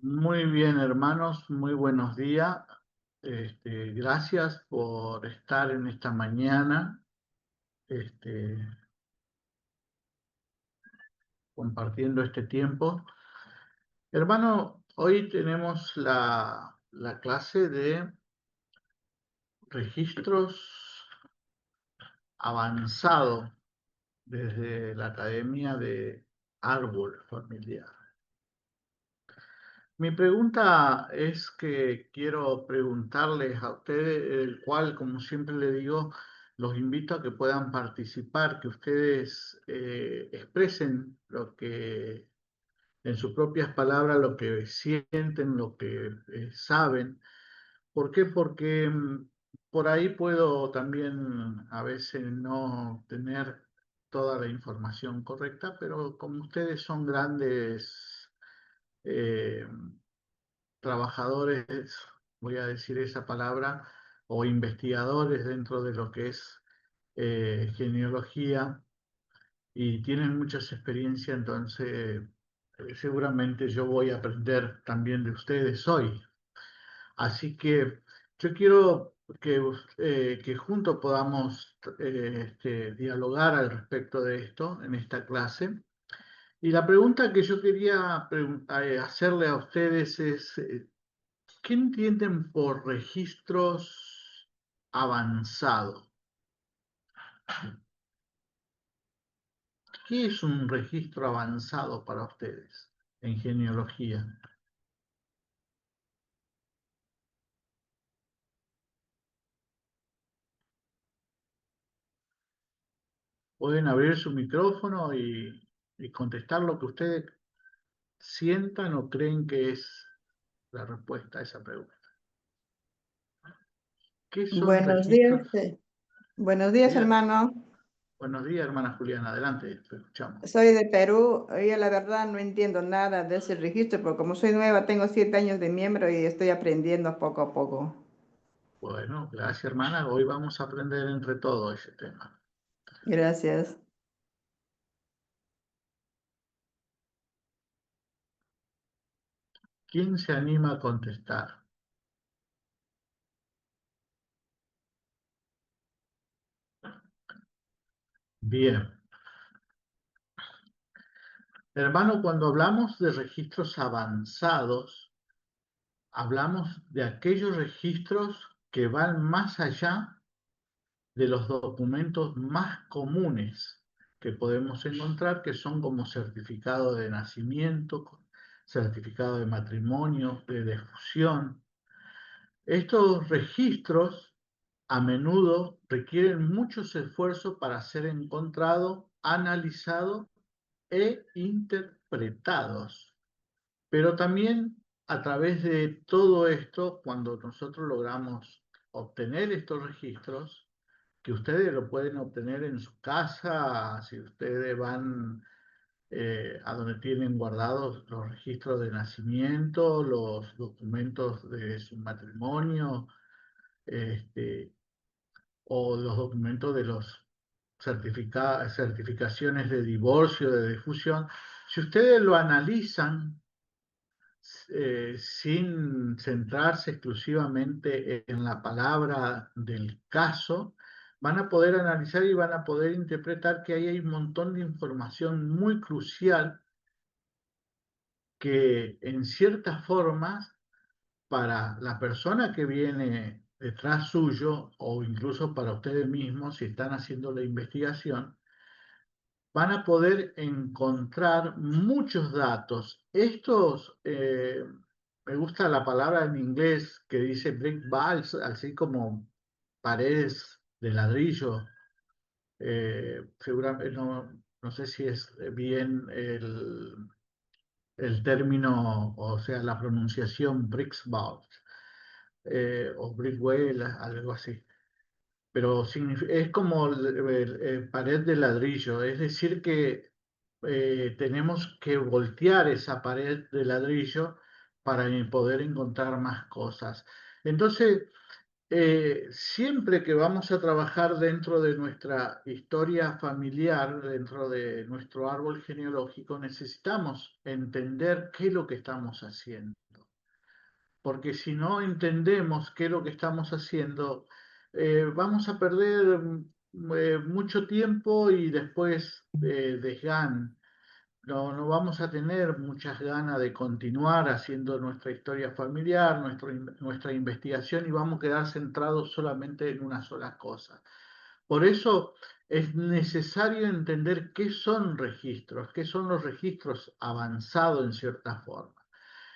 Muy bien, hermanos, muy buenos días. Gracias por estar en esta mañana, este, compartiendo este tiempo. Hermano, hoy tenemos la clase de registros avanzados desde la Academia de Árbol Familiar. Mi pregunta es que quiero preguntarles a ustedes, el cual, como siempre le digo, los invito a que puedan participar, que ustedes expresen lo que, en sus propias palabras, lo que sienten, lo que saben. ¿Por qué? Porque por ahí puedo también a veces no tener toda la información correcta, pero como ustedes son grandes eh, trabajadores, voy a decir esa palabra, o investigadores dentro de lo que es genealogía y tienen muchas experiencias, entonces seguramente yo voy a aprender también de ustedes hoy. Así que yo quiero que juntos podamos dialogar al respecto de esto en esta clase. Y la pregunta que yo quería hacerle a ustedes es, ¿qué entienden por registros avanzados? ¿Qué es un registro avanzado para ustedes en genealogía? Pueden abrir su micrófono y contestar lo que ustedes sientan o creen que es la respuesta a esa pregunta. ¿Qué son Buenos días, registros? buenos días, Días. hermano. Buenos días, hermana Juliana. Adelante, te escuchamos. Soy de Perú. Yo la verdad no entiendo nada de ese registro, porque como soy nueva, tengo 7 años de miembro y estoy aprendiendo poco a poco. Bueno, gracias, hermana. Hoy vamos a aprender entre todos ese tema. Gracias. ¿Quién se anima a contestar? Bien. Hermano, cuando hablamos de registros avanzados, hablamos de aquellos registros que van más allá de los documentos más comunes que podemos encontrar, que son como certificado de nacimiento, certificado de matrimonio, de defunción. Estos registros a menudo requieren muchos esfuerzos para ser encontrados, analizados e interpretados. Pero también a través de todo esto, cuando nosotros logramos obtener estos registros, que ustedes lo pueden obtener en su casa, si ustedes van a donde tienen guardados los registros de nacimiento, los documentos de su matrimonio, este, o los documentos de los certificaciones de divorcio, de difusión. Si ustedes lo analizan sin centrarse exclusivamente en la palabra del caso, van a poder analizar y van a poder interpretar que ahí hay un montón de información muy crucial que en ciertas formas para la persona que viene detrás suyo o incluso para ustedes mismos si están haciendo la investigación, van a poder encontrar muchos datos. Me gusta la palabra en inglés que dice brick walls, así como paredes de ladrillo. Seguramente no sé si es bien el término, o sea, la pronunciación bricks walls o brickwell, algo así. Pero es como pared de ladrillo, es decir, que tenemos que voltear esa pared de ladrillo para poder encontrar más cosas. Entonces, siempre que vamos a trabajar dentro de nuestra historia familiar, dentro de nuestro árbol genealógico, necesitamos entender qué es lo que estamos haciendo. porque si no entendemos qué es lo que estamos haciendo, vamos a perder mucho tiempo y después desgán. No vamos a tener muchas ganas de continuar haciendo nuestra historia familiar, nuestra investigación y vamos a quedar centrados solamente en una sola cosa. Por eso es necesario entender qué son registros, qué son los registros avanzados en cierta forma.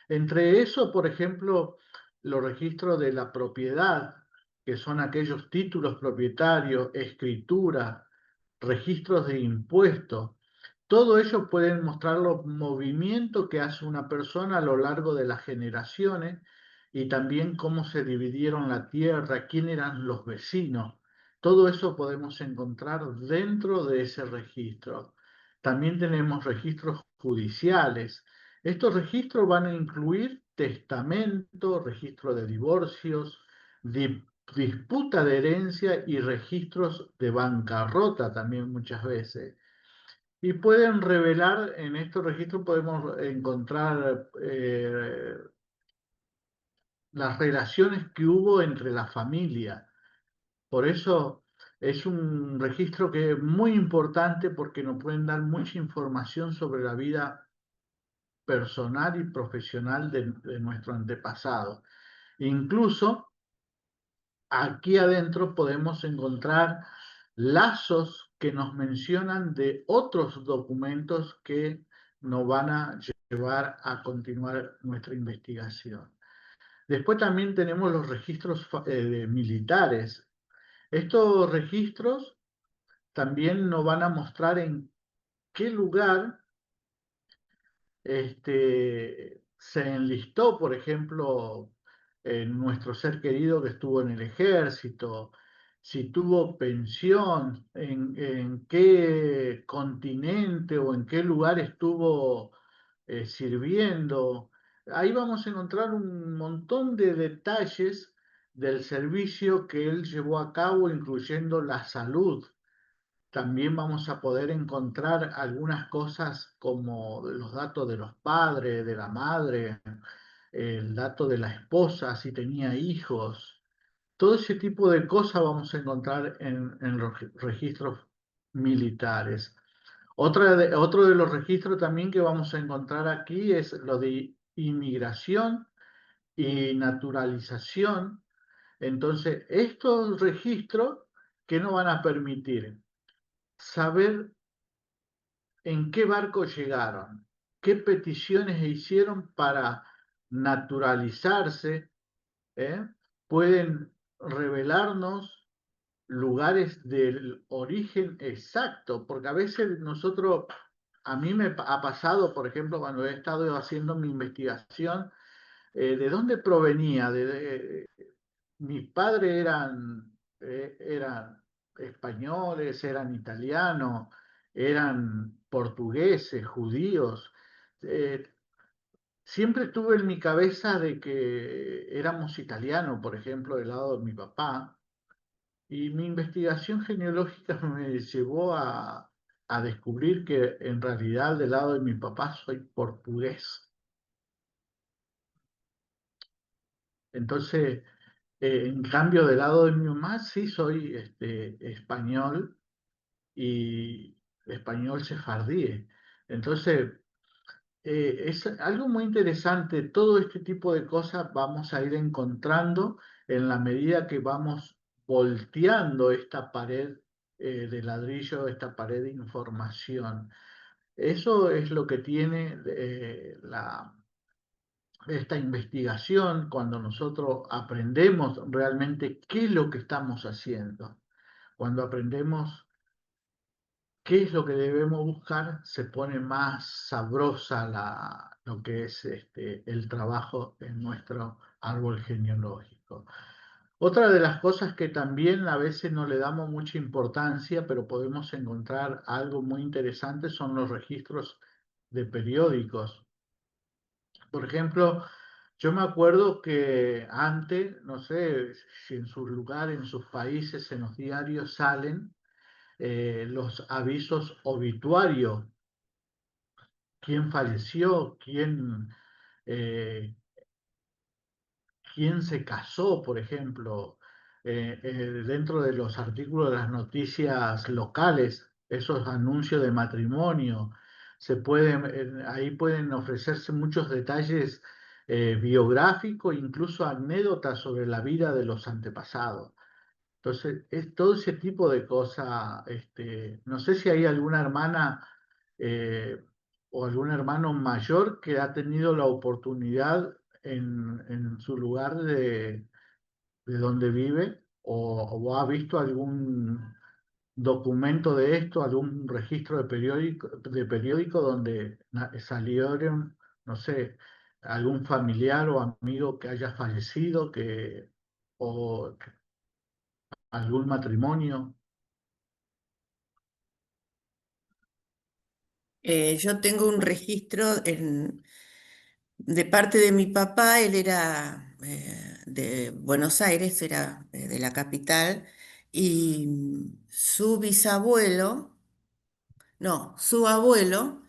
Entre eso, por ejemplo, los registros de la propiedad, que son aquellos títulos propietarios, escritura, registros de impuestos. Todo ello pueden mostrar los movimientos que hace una persona a lo largo de las generaciones y también cómo se dividieron la tierra, quién eran los vecinos. Todo eso podemos encontrar dentro de ese registro. También tenemos registros judiciales. Estos registros van a incluir testamento, registro de divorcios, disputa de herencia y registros de bancarrota también muchas veces. Y pueden revelar, en estos registros podemos encontrar las relaciones que hubo entre la familia. Por eso es un registro que es muy importante porque nos pueden dar mucha información sobre la vida personal y profesional de nuestro antepasado. Incluso aquí adentro podemos encontrar lazos que nos mencionan de otros documentos que nos van a llevar a continuar nuestra investigación. Después también tenemos los registros militares. Estos registros también nos van a mostrar en qué lugar se enlistó, por ejemplo, nuestro ser querido que estuvo en el ejército, si tuvo pensión, en qué continente o en qué lugar estuvo sirviendo. Ahí vamos a encontrar un montón de detalles del servicio que él llevó a cabo, incluyendo la salud. También vamos a poder encontrar algunas cosas como los datos de los padres, de la madre, el dato de la esposa, si tenía hijos. Todo ese tipo de cosas vamos a encontrar en los registros militares. Otro de los registros también que vamos a encontrar aquí es lo de inmigración y naturalización. Entonces, estos registros que nos van a permitir saber en qué barco llegaron, qué peticiones hicieron para naturalizarse, ¿eh? Pueden revelarnos lugares del origen exacto, porque a veces nosotros, a mí me ha pasado, por ejemplo, cuando he estado haciendo mi investigación, ¿de dónde provenía? Mis padres eran españoles, eran italianos, eran portugueses, judíos. Eh, Siempre tuve en mi cabeza de que éramos italianos, por ejemplo, del lado de mi papá, y mi investigación genealógica me llevó a descubrir que en realidad del lado de mi papá soy portugués. Entonces, en cambio, del lado de mi mamá sí soy español y español sefardí. Entonces, es algo muy interesante. Todo este tipo de cosas vamos a ir encontrando en la medida que vamos volteando esta pared de ladrillo, esta pared de información. Eso es lo que tiene esta investigación cuando nosotros aprendemos realmente qué es lo que estamos haciendo. Cuando aprendemos qué es lo que debemos buscar, se pone más sabrosa lo que es el trabajo en nuestro árbol genealógico. Otra de las cosas que también a veces no le damos mucha importancia, pero podemos encontrar algo muy interesante, son los registros de periódicos. Por ejemplo, yo me acuerdo que antes, no sé si en sus lugares, en sus países, en los diarios salen los avisos obituarios, quién falleció, quién, eh, quién se casó, por ejemplo, dentro de los artículos de las noticias locales, esos anuncios de matrimonio, ahí pueden ofrecerse muchos detalles biográficos, incluso anécdotas sobre la vida de los antepasados. Entonces, es todo ese tipo de cosas. No sé si hay alguna hermana eh, o algún hermano mayor que ha tenido la oportunidad en su lugar de donde vive o ha visto algún documento de esto, algún registro de periódico donde salieron, no sé, algún familiar o amigo que haya fallecido, o algún matrimonio. Yo tengo un registro de parte de mi papá. Él era de Buenos Aires, era de la capital, y su bisabuelo, no, su abuelo,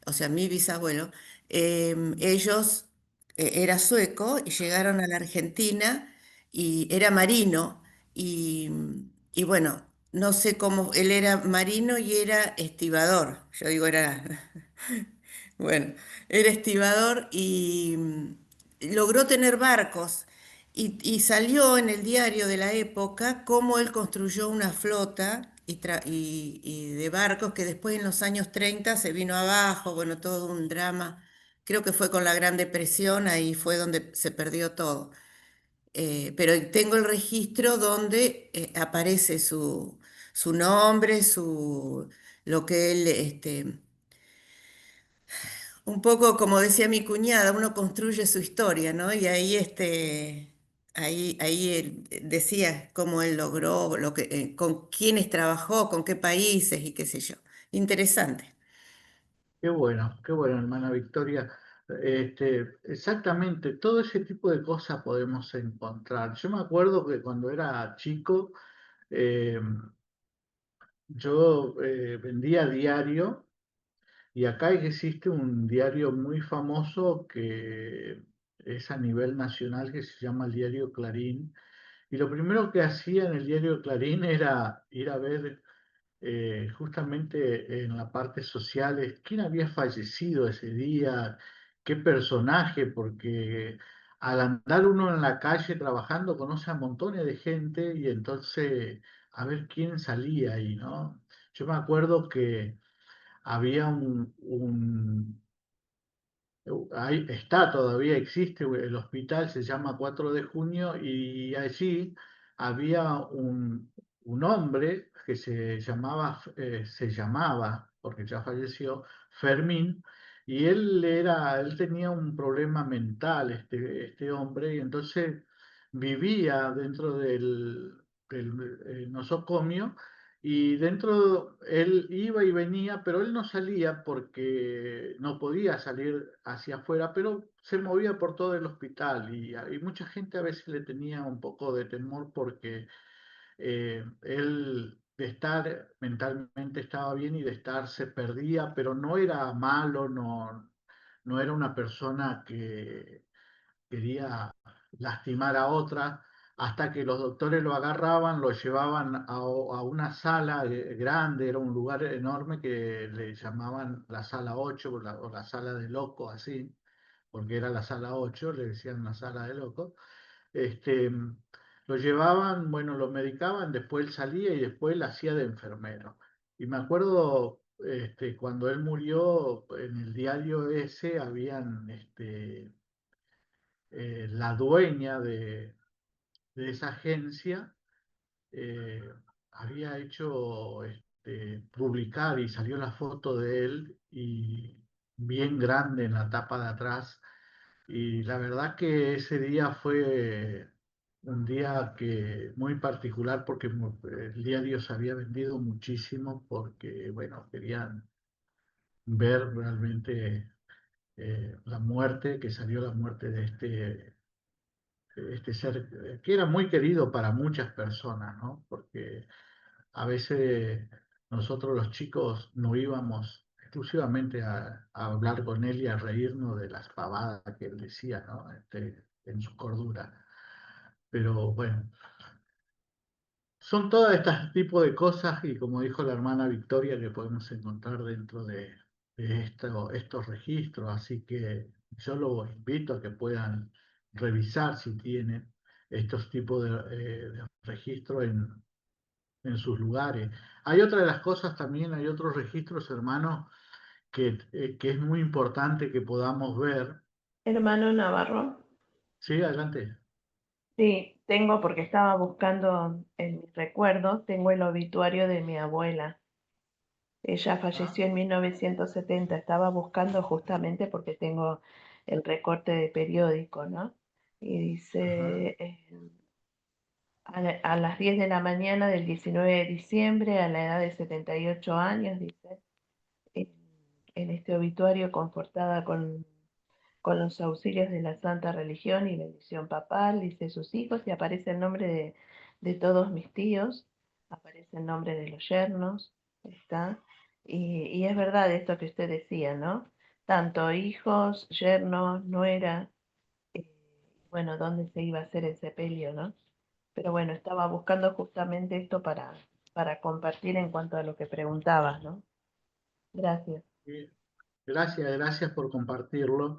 o sea, mi bisabuelo, ellos, era sueco y llegaron a la Argentina y era marino y, y bueno, no sé cómo, él era marino y era estibador, yo digo era, bueno, era estibador y logró tener barcos. Y salió en el diario de la época cómo él construyó una flota y de barcos que después en los años 30 se vino abajo, bueno, todo un drama. Creo que fue con la Gran Depresión, ahí fue donde se perdió todo. Pero tengo el registro donde aparece su nombre, lo que él, un poco como decía mi cuñada, uno construye su historia, ¿no? Y ahí, ahí él decía cómo él logró, con quiénes trabajó, con qué países y qué sé yo. Interesante. Qué bueno, hermana Victoria. Exactamente, todo ese tipo de cosas podemos encontrar. Yo me acuerdo que cuando era chico, eh, yo vendía diario, y acá existe un diario muy famoso que es a nivel nacional, que se llama el diario Clarín. Y lo primero que hacía en el diario Clarín era ir a ver justamente en la parte social quién había fallecido ese día, qué personaje, porque al andar uno en la calle trabajando conoce a montones de gente y entonces a ver quién salía ahí, ¿no? Yo me acuerdo que había ahí está, todavía existe el hospital, se llama 4 de Junio, y allí había un hombre que se llamaba, porque ya falleció, Fermín, y él tenía un problema mental, este hombre, y entonces vivía dentro del nosocomio, y dentro él iba y venía, pero él no salía porque no podía salir hacia afuera, pero se movía por todo el hospital, y mucha gente a veces le tenía un poco de temor porque él de estar mentalmente estaba bien y de estar se perdía, pero no era malo, no era una persona que quería lastimar a otra, hasta que los doctores lo agarraban, lo llevaban a una sala grande, era un lugar enorme que le llamaban la sala 8 o la sala de loco, así, porque era la sala 8, le decían la sala de loco. Este, lo llevaban, bueno, lo medicaban, después él salía y después él hacía de enfermero. Y me acuerdo, cuando él murió, en el diario ese habían, la dueña de esa agencia, eh, había hecho publicar, y salió la foto de él y bien grande en la tapa de atrás. Y la verdad que ese día fue un día muy particular, porque el diario se había vendido muchísimo porque, bueno, querían ver realmente la muerte, que salió la muerte de este ser que era muy querido para muchas personas, ¿no? Porque a veces nosotros los chicos no íbamos exclusivamente a hablar con él y a reírnos de las pavadas que él decía, ¿no? En su cordura. pero bueno, son todas estas tipos de cosas y como dijo la hermana Victoria que podemos encontrar dentro de estos registros, así que yo los invito a que puedan revisar si tienen estos tipos de registros en sus lugares. Hay otra de las cosas también, hay otros registros, hermanos, que es muy importante que podamos ver. Hermano Navarro, Sí, adelante. sí, tengo porque estaba buscando en mis recuerdos, tengo el obituario de mi abuela. Ella Ah, falleció en 1970, estaba buscando justamente porque tengo el recorte de periódico, ¿no? Y ajá. dice, a las 10 de la mañana del 19 de diciembre, a la edad de 78 años, dice, en, en este obituario confortada con los auxilios de la santa religión y bendición papal, dice sus hijos, y aparece el nombre de todos mis tíos, aparece el nombre de los yernos, está. Y es verdad esto que usted decía, ¿no? Tanto hijos, yernos, nuera, eh, bueno, dónde se iba a hacer el sepelio, ¿no? Pero bueno, estaba buscando justamente esto para compartir en cuanto a lo que preguntabas, ¿no? Gracias. Sí. Gracias, gracias por compartirlo.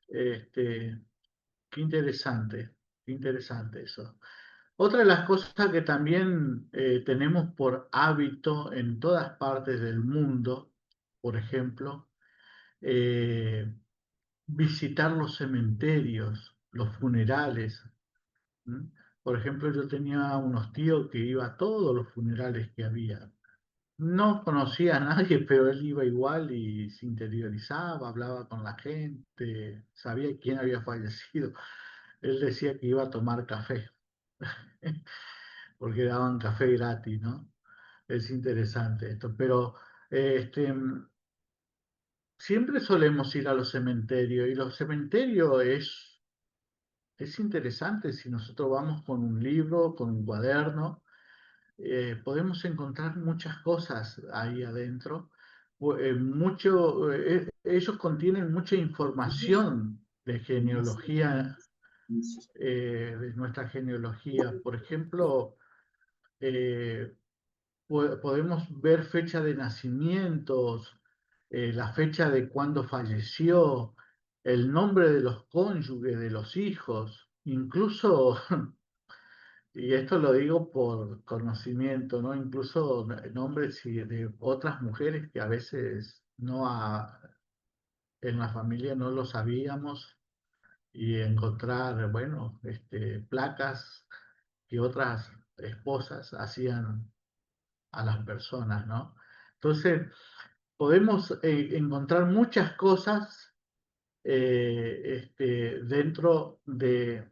Este, qué interesante eso. Otra de las cosas que también tenemos por hábito en todas partes del mundo, por ejemplo, eh, visitar los cementerios, los funerales. ¿M? Por ejemplo, yo tenía unos tíos que iba a todos los funerales que había. No conocía a nadie, pero él iba igual y se interiorizaba, hablaba con la gente, sabía quién había fallecido. Él decía que iba a tomar café, porque daban café gratis, ¿no? Es interesante esto, pero este, siempre solemos ir a los cementerios y los cementerios es interesante si nosotros vamos con un libro, con un cuaderno, podemos encontrar muchas cosas ahí adentro. Ellos contienen mucha información de genealogía, de nuestra genealogía. Por ejemplo, eh, podemos ver fecha de nacimientos, la fecha de cuando falleció, el nombre de los cónyuges, de los hijos, incluso, y esto lo digo por conocimiento, ¿no? Incluso nombres de otras mujeres que a veces en la familia no lo sabíamos y encontrar, bueno, placas que otras esposas hacían a las personas, ¿no? Entonces, podemos encontrar muchas cosas dentro de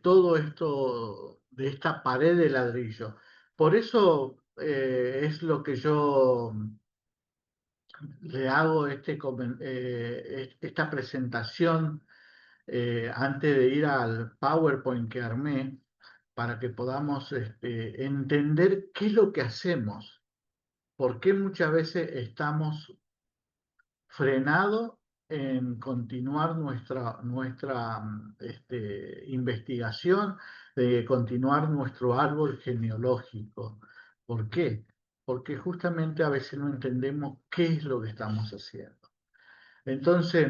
todo esto, de esta pared de ladrillo. Por eso es lo que yo le hago esta presentación antes de ir al PowerPoint que armé para que podamos entender qué es lo que hacemos, por qué muchas veces estamos frenados en continuar nuestra investigación, de continuar nuestro árbol genealógico. ¿Por qué? Porque justamente a veces no entendemos qué es lo que estamos haciendo. Entonces,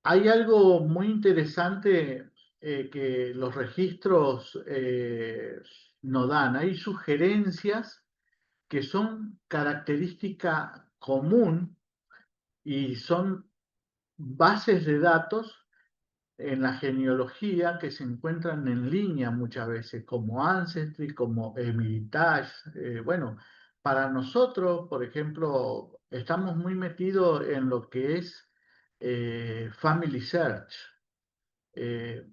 hay algo muy interesante que los registros nos dan. Hay sugerencias que son característica común y son bases de datos en la genealogía que se encuentran en línea muchas veces, como Ancestry, como Emiritage. Bueno, para nosotros, por ejemplo, estamos muy metidos en lo que es Family Search. Eh,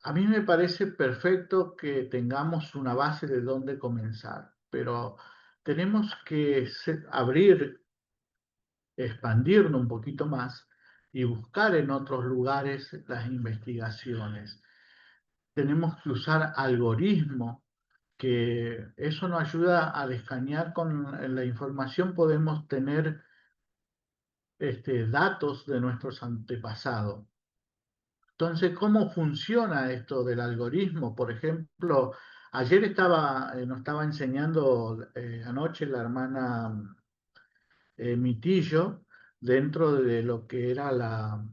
a mí me parece perfecto que tengamos una base de dónde comenzar, pero tenemos que abrir, expandirnos un poquito más y buscar en otros lugares las investigaciones. Tenemos que usar algoritmos, que eso nos ayuda a escanear con la información, podemos tener datos de nuestros antepasados. Entonces, ¿cómo funciona esto del algoritmo? Por ejemplo, ayer nos estaba enseñando anoche la hermana Mitillo dentro de lo que era la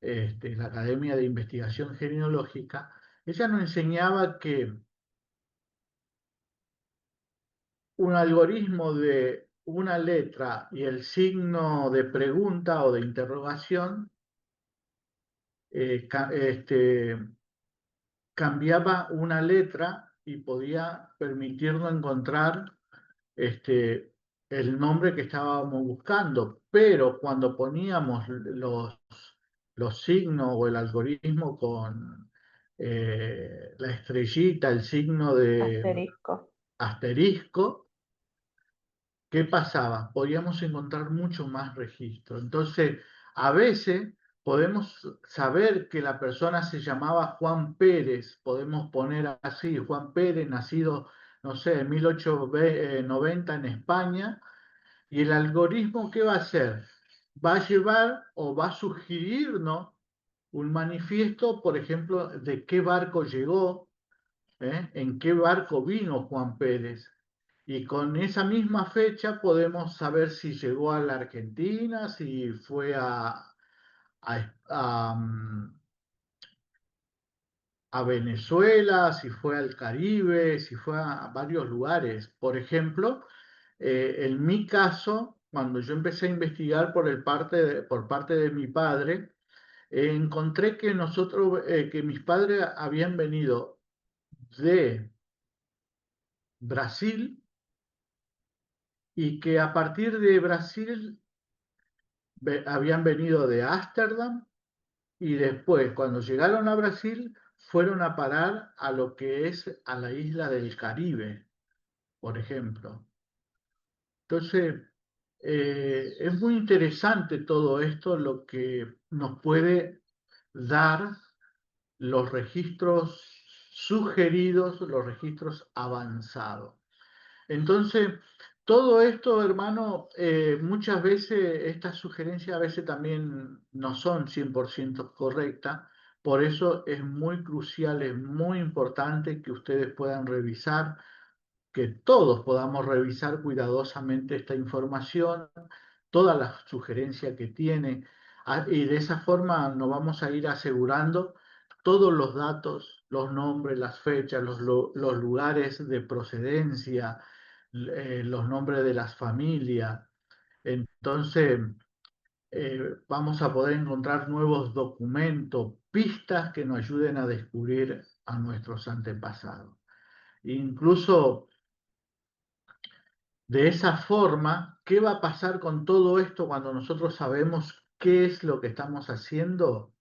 Academia de Investigación Genealógica. Ella nos enseñaba que un algoritmo de una letra y el signo de pregunta o de interrogación cambiaba una letra y podía permitirnos encontrar este, el nombre que estábamos buscando, pero cuando poníamos los signos o el algoritmo con la estrellita, el signo de Asterisco. asterisco, ¿qué pasaba? Podíamos encontrar mucho más registro. Entonces, a veces podemos saber que la persona se llamaba Juan Pérez, podemos poner así, Juan Pérez, nacido, no sé, en 1890 en España, y el algoritmo, ¿qué va a hacer? Va a llevar o va a sugerirnos un manifiesto, por ejemplo, de qué barco llegó, en qué barco vino Juan Pérez. Y con esa misma fecha podemos saber si llegó a la Argentina, si fue a Venezuela, si fue al Caribe, si fue a varios lugares. Por ejemplo, en mi caso, cuando yo empecé a investigar por parte de mi padre, encontré que mis padres habían venido de Brasil y que a partir de Brasil habían venido de Ámsterdam y después, cuando llegaron a Brasil, fueron a parar a lo que es a la isla del Caribe, por ejemplo. Entonces, es muy interesante todo esto, lo que nos puede dar los registros sugeridos, los registros avanzados. Entonces, todo esto, hermano, muchas veces estas sugerencias a veces también no son 100% correctas, por eso es muy crucial, es muy importante que ustedes puedan revisar, que todos podamos revisar cuidadosamente esta información, todas las sugerencias que tiene, y de esa forma nos vamos a ir asegurando todos los datos, los nombres, las fechas, los lugares de procedencia, los nombres de las familias. Entonces, vamos a poder encontrar nuevos documentos, pistas que nos ayuden a descubrir a nuestros antepasados. Incluso de esa forma, ¿qué va a pasar con todo esto cuando nosotros sabemos qué es lo que estamos haciendo?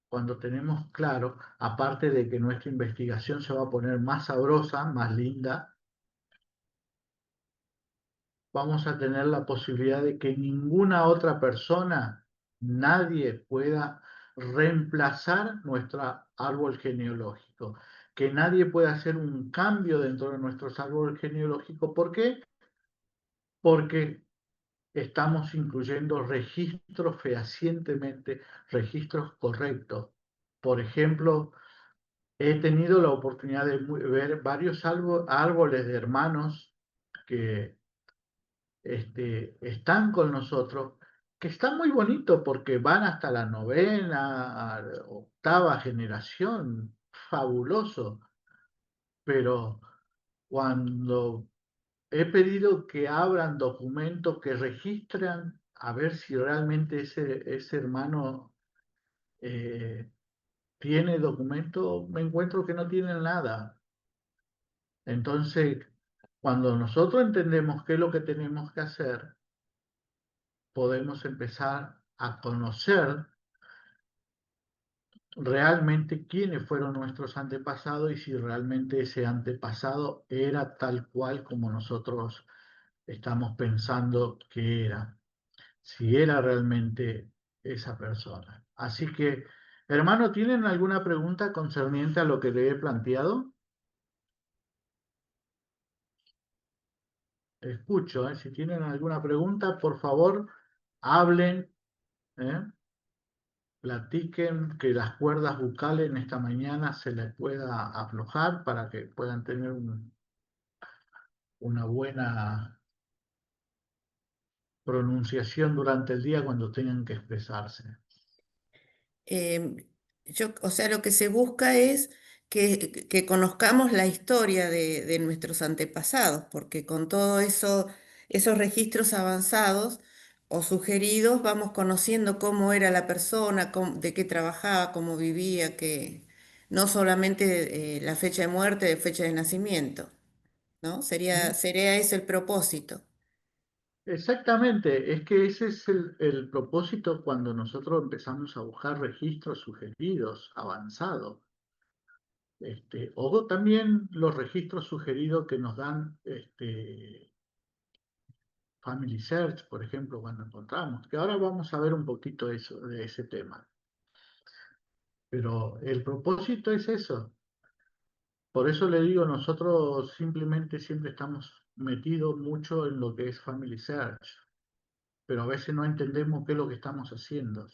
Cuando tenemos claro, aparte de que nuestra investigación se va a poner más sabrosa, más linda, vamos a tener la posibilidad de que ninguna otra persona, nadie pueda reemplazar nuestro árbol genealógico, que nadie pueda hacer un cambio dentro de nuestro árbol genealógico. ¿Por qué? Porque estamos incluyendo registros fehacientemente, registros correctos. Por ejemplo, he tenido la oportunidad de ver varios árboles de hermanos que están con nosotros, que están muy bonitos porque van hasta la novena, octava generación, fabuloso, pero cuando he pedido que abran documentos que registran a ver si realmente ese hermano eh, tiene documento, me encuentro que no tiene nada. Entonces, cuando nosotros entendemos qué es lo que tenemos que hacer, podemos empezar a conocer realmente quiénes fueron nuestros antepasados y si realmente ese antepasado era tal cual como nosotros estamos pensando que era, si era realmente esa persona. Así que, hermano, ¿tienen alguna pregunta concerniente a lo que le he planteado? Escucho, ¿eh? Si tienen alguna pregunta, por favor, hablen, ¿eh? platiquen, que las cuerdas bucales en esta mañana se les pueda aflojar para que puedan tener una buena pronunciación durante el día cuando tengan que expresarse. Em, o sea, lo que se busca es que conozcamos la historia de nuestros antepasados, porque con todo eso, esos registros avanzados o sugeridos vamos conociendo cómo era la persona, de qué trabajaba, cómo vivía, que no solamente la fecha de muerte, de fecha de nacimiento, ¿no? Sería ese el propósito. Exactamente, es que ese es el propósito cuando nosotros empezamos a buscar registros sugeridos, avanzados. O también los registros sugeridos que nos dan Family Search, por ejemplo, cuando encontramos, que ahora vamos a ver un poquito eso, de ese tema. Pero el propósito es eso. Por eso le digo, nosotros simplemente siempre estamos metidos mucho en lo que es Family Search, pero a veces no entendemos qué es lo que estamos haciendo.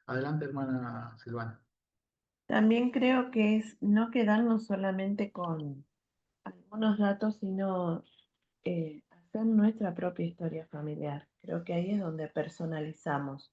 Adelante, hermana Silvana. También creo que es no quedarnos solamente con algunos datos, sino hacer nuestra propia historia familiar. Creo que ahí es donde personalizamos,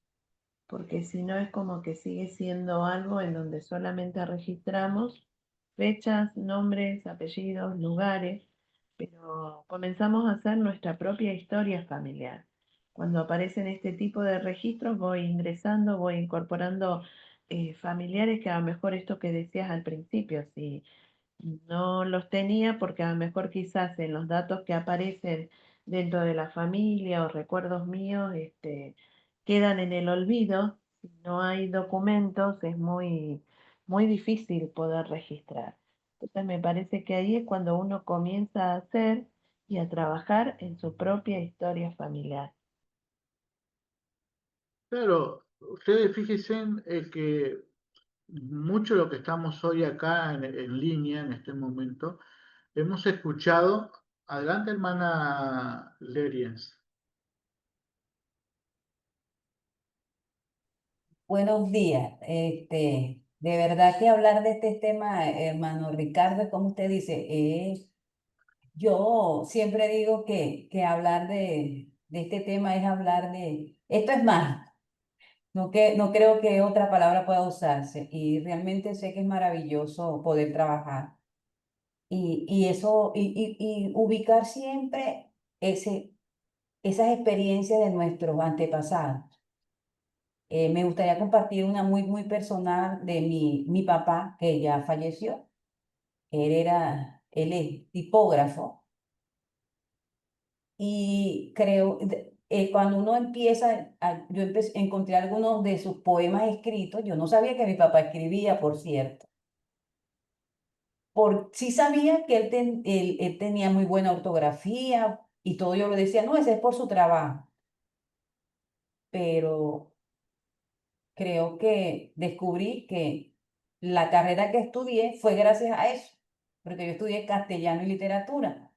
porque si no es como que sigue siendo algo en donde solamente registramos fechas, nombres, apellidos, lugares, pero comenzamos a hacer nuestra propia historia familiar. Cuando aparecen este tipo de registros voy ingresando, voy incorporando familiares que a lo mejor esto que decías al principio, si no los tenía porque a lo mejor quizás en los datos que aparecen dentro de la familia o recuerdos míos, quedan en el olvido. Si no hay documentos, es muy difícil poder registrar. Entonces me parece que ahí es cuando uno comienza a hacer y a trabajar en su propia historia familiar. Claro, ustedes fíjense que mucho de lo que estamos hoy acá en línea en este momento, hemos escuchado. Adelante, hermana Leriens. Buenos días. De verdad que hablar de este tema, hermano Ricardo, como usted dice, yo siempre digo que hablar de este tema es hablar de, esto es más, no creo que otra palabra pueda usarse y realmente sé que es maravilloso poder trabajar y eso, y ubicar siempre esas experiencias de nuestros antepasados. Me gustaría compartir una muy personal de mi papá, que ya falleció. Él es tipógrafo y creo, cuando uno empieza, encontré algunos de sus poemas escritos. Yo no sabía que mi papá escribía, por cierto. Sí sabía que él tenía muy buena ortografía y todo. Yo le decía, no, ese es por su trabajo. Pero creo que descubrí que la carrera que estudié fue gracias a eso, porque yo estudié castellano y literatura.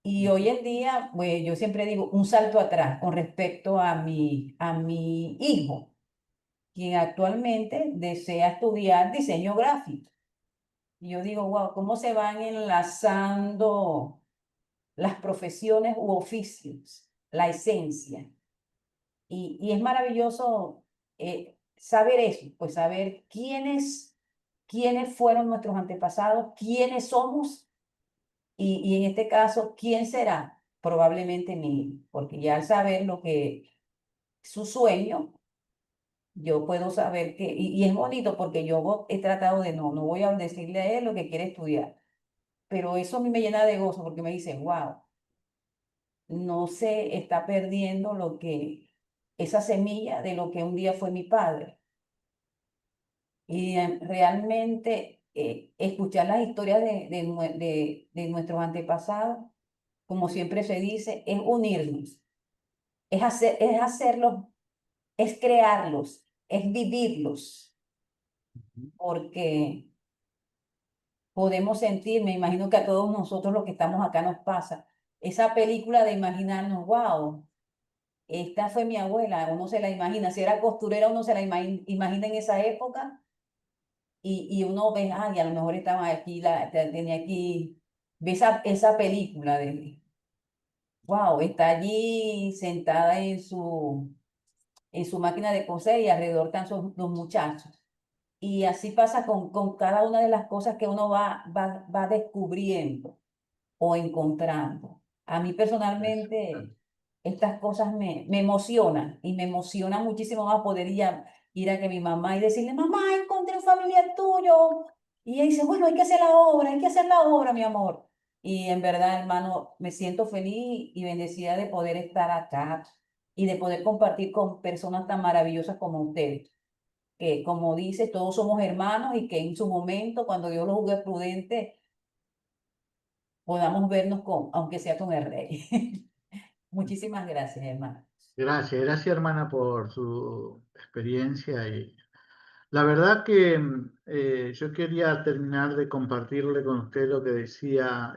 Y hoy en día, pues yo siempre digo un salto atrás con respecto a mi hijo, quien actualmente desea estudiar diseño gráfico. Y yo digo, wow, ¿cómo se van enlazando las profesiones u oficios, la esencia? Y es maravilloso saber eso, pues saber quiénes fueron nuestros antepasados, quiénes somos y en este caso, quién será. Probablemente mi hijo, porque ya al saber lo que su sueño, yo puedo saber y es bonito porque yo he tratado de no voy a decirle a él lo que quiere estudiar, pero eso a mí me llena de gozo porque me dice, wow, no se está perdiendo esa semilla de lo que un día fue mi padre. Y realmente escuchar las historias de nuestros antepasados, como siempre se dice, es unirnos, es hacerlos, es crearlos, es vivirlos, porque podemos sentir, me imagino que a todos nosotros los que estamos acá nos pasa, esa película de imaginarnos, wow, esta fue mi abuela, uno se la imagina, si era costurera, uno se la imagina en esa época y uno ve, ay, a lo mejor estaba aquí, tenía aquí, ve esa película de, wow, está allí sentada en su máquina de coser y alrededor están los muchachos. Y así pasa con cada una de las cosas que uno va descubriendo o encontrando. A mí Eso. personalmente estas cosas me emocionan y me emociona muchísimo más poder ir a que mi mamá y decirle, mamá, encontré un familiar tuyo. Y ella dice, bueno, hay que hacer la obra, hay que hacer la obra, mi amor. Y en verdad, hermano, me siento feliz y bendecida de poder estar acá y de poder compartir con personas tan maravillosas como ustedes que como dice, todos somos hermanos y que en su momento, cuando Dios lo juzgue prudente, podamos vernos aunque sea con el rey. Muchísimas gracias, hermano. Gracias hermana por su experiencia y la verdad que yo quería terminar de compartirle con usted lo que decía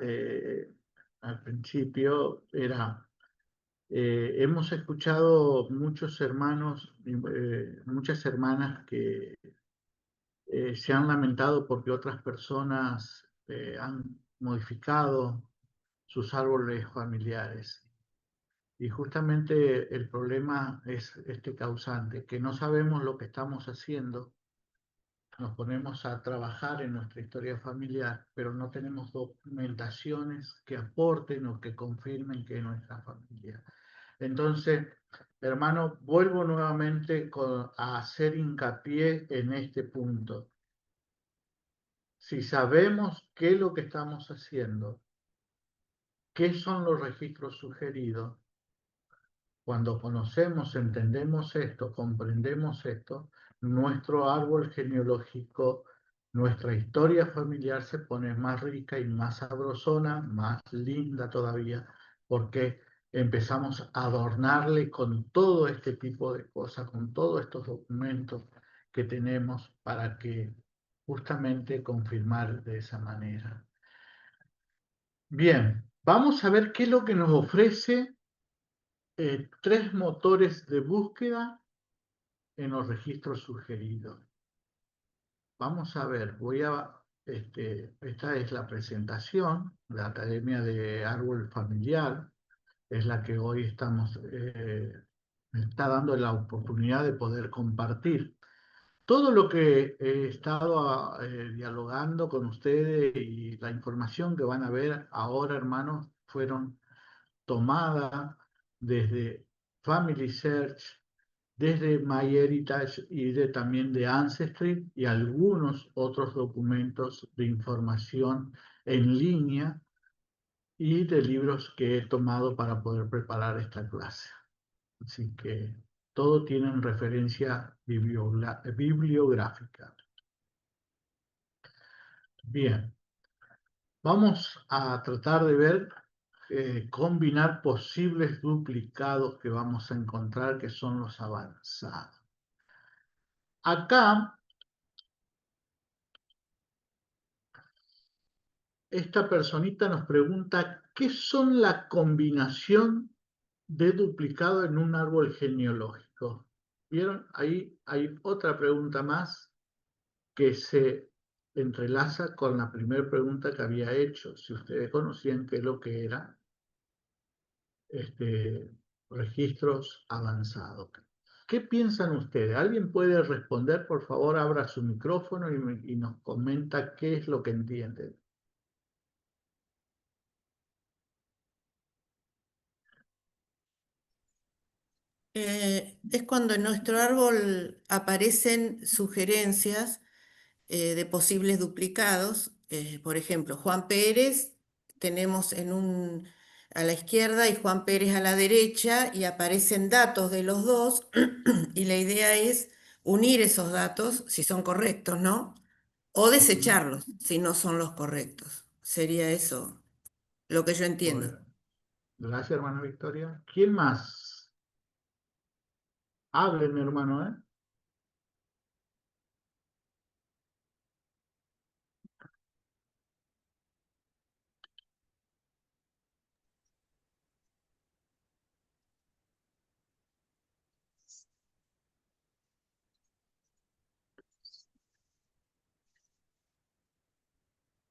al principio, hemos escuchado muchos hermanos, muchas hermanas que se han lamentado porque otras personas han modificado sus árboles familiares. Y justamente el problema es este causante, que no sabemos lo que estamos haciendo, nos ponemos a trabajar en nuestra historia familiar, pero no tenemos documentaciones que aporten o que confirmen que es nuestra familia. Entonces, hermano, vuelvo nuevamente a hacer hincapié en este punto. Si sabemos qué es lo que estamos haciendo, qué son los registros sugeridos, cuando conocemos, entendemos esto, comprendemos esto, nuestro árbol genealógico, nuestra historia familiar se pone más rica y más sabrosona, más linda todavía, porque empezamos a adornarle con todo este tipo de cosas, con todos estos documentos que tenemos para que justamente confirmar de esa manera. Bien, vamos a ver qué es lo que nos ofrece tres motores de búsqueda en los registros sugeridos. Vamos a ver, esta es la presentación de la Academia de Árbol Familiar, es la que hoy me está dando la oportunidad de poder compartir. Todo lo que he estado dialogando con ustedes y la información que van a ver ahora, hermanos, fueron tomadas desde Family Search, desde MyHeritage y también de Ancestry y algunos otros documentos de información en línea y de libros que he tomado para poder preparar esta clase. Así que todo tiene referencia bibliográfica. Bien, vamos a tratar de ver, combinar posibles duplicados que vamos a encontrar, que son los avanzados. Acá, esta personita nos pregunta, ¿qué son la combinación de duplicado en un árbol genealógico? ¿Vieron? Ahí hay otra pregunta más que se entrelaza con la primera pregunta que había hecho. Si ustedes conocían qué es lo que era registros avanzados. ¿Qué piensan ustedes? ¿Alguien puede responder? Por favor, abra su micrófono y nos comenta qué es lo que entiende. Es cuando en nuestro árbol aparecen sugerencias de posibles duplicados. Por ejemplo, Juan Pérez, tenemos a la izquierda y Juan Pérez a la derecha y aparecen datos de los dos y la idea es unir esos datos si son correctos, ¿no? O desecharlos si no son los correctos. Sería eso lo que yo entiendo. Bueno, gracias, hermana Victoria. ¿Quién más? Hable, mi hermano, ¿eh?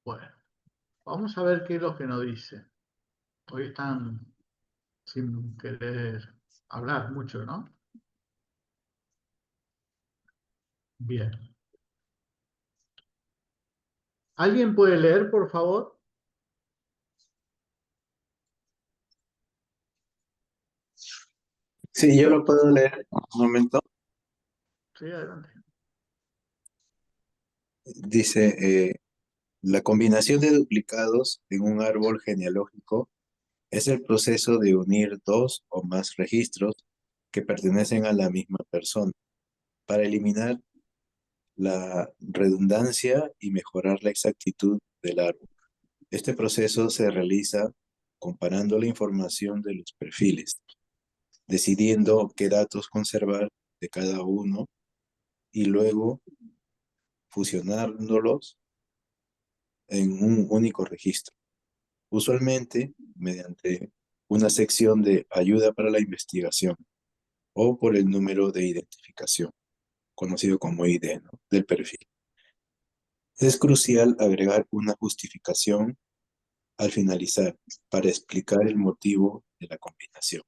Bueno, vamos a ver qué es lo que nos dice. Hoy están sin querer hablar mucho, ¿no? Bien. ¿Alguien puede leer, por favor? Sí, yo lo puedo leer un momento. Sí, adelante. Dice, la combinación de duplicados en un árbol genealógico es el proceso de unir dos o más registros que pertenecen a la misma persona para eliminar la redundancia y mejorar la exactitud del árbol. Este proceso se realiza comparando la información de los perfiles, decidiendo qué datos conservar de cada uno y luego fusionándolos en un único registro, usualmente mediante una sección de ayuda para la investigación o por el número de identificación, conocido como ID, ¿no?, del perfil. Es crucial agregar una justificación al finalizar para explicar el motivo de la combinación.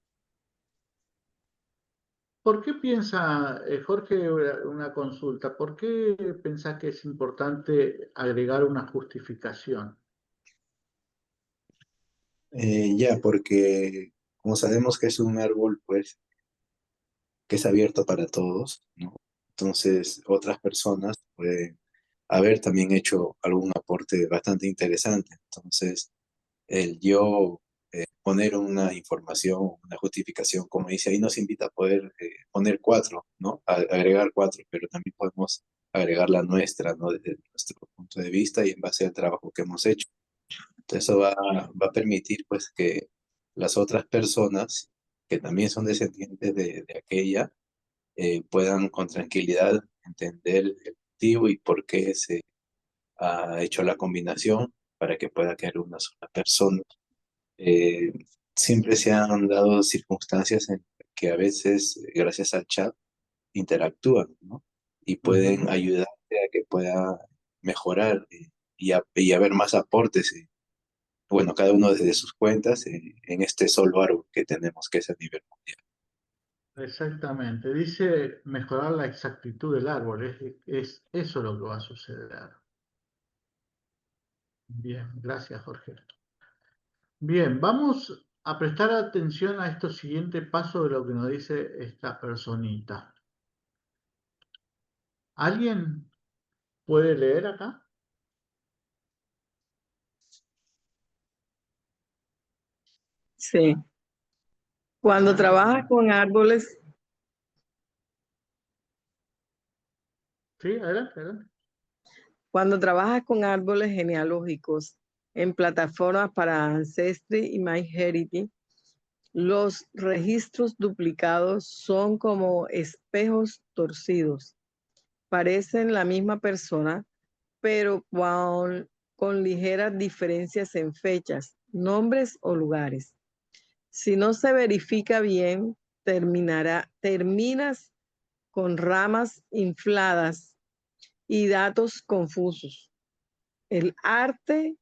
¿Por qué piensa, Jorge, una consulta? ¿Por qué piensa que es importante agregar una justificación? Porque como sabemos que es un árbol, pues, que es abierto para todos, ¿no? Entonces, otras personas pueden haber también hecho algún aporte bastante interesante. Entonces, el yo poner una información, una justificación, como dice, ahí nos invita a poder poner 4, ¿no? Agregar 4, pero también podemos agregar la nuestra, ¿no? Desde nuestro punto de vista y en base al trabajo que hemos hecho. Entonces, eso va a permitir, pues, que las otras personas que también son descendientes de aquella puedan con tranquilidad entender el motivo y por qué se ha hecho la combinación para que pueda quedar una sola persona. Eh, Siempre se han dado circunstancias en que a veces, gracias al chat, interactúan, ¿no? Y pueden ayudarte a que pueda mejorar y haber más aportes, bueno, cada uno desde sus cuentas en este solo árbol que tenemos, que es a nivel mundial. Exactamente. Dice mejorar la exactitud del árbol. Es eso lo que va a suceder. Bien, gracias, Jorge. Bien, vamos a prestar atención a estos siguientes pasos de lo que nos dice esta personita. ¿Alguien puede leer acá? Sí. Cuando trabajas con árboles, Sí, adelante, adelante. cuando trabajas con árboles genealógicos en plataformas para Ancestry y MyHeritage, los registros duplicados son como espejos torcidos. Parecen la misma persona, pero con ligeras diferencias en fechas, nombres o lugares. Si no se verifica bien, terminas con ramas infladas y datos confusos. El arte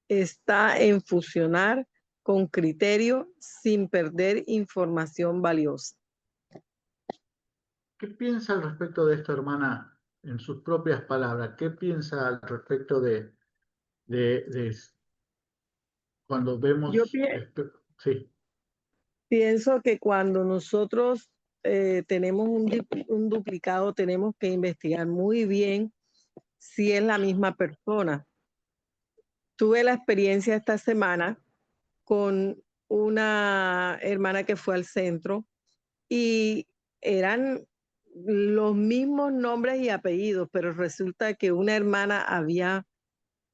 está en fusionar con criterio sin perder información valiosa. ¿Qué piensa al respecto de esto, hermana, en sus propias palabras? ¿Qué piensa al respecto de cuando vemos... Yo Sí, pienso que cuando nosotros tenemos un duplicado, tenemos que investigar muy bien si es la misma persona. Tuve la experiencia esta semana con una hermana que fue al centro y eran los mismos nombres y apellidos, pero resulta que una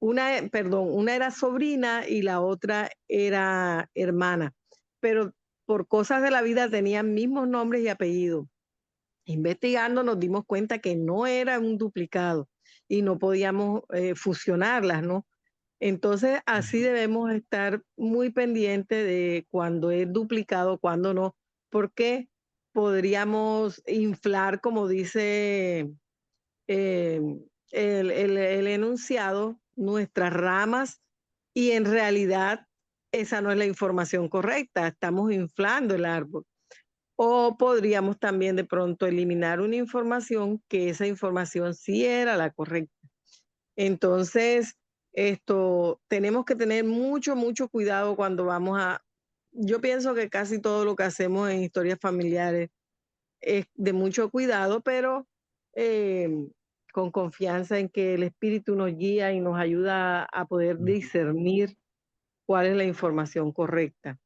una era sobrina y la otra era hermana, pero por cosas de la vida tenían mismos nombres y apellidos. Investigando nos dimos cuenta que no era un duplicado y no podíamos fusionarlas, ¿no? Entonces, así debemos estar muy pendientes de cuando es duplicado, cuando no, porque podríamos inflar, como dice el enunciado, nuestras ramas, y en realidad esa no es la información correcta, estamos inflando el árbol. O podríamos también de pronto eliminar una información que esa información sí era la correcta. Entonces, tenemos que tener mucho, mucho cuidado cuando vamos a... Yo pienso que casi todo lo que hacemos en historias familiares es de mucho cuidado, pero eh, con confianza en que el espíritu nos guía y nos ayuda a poder discernir cuál es la información correcta.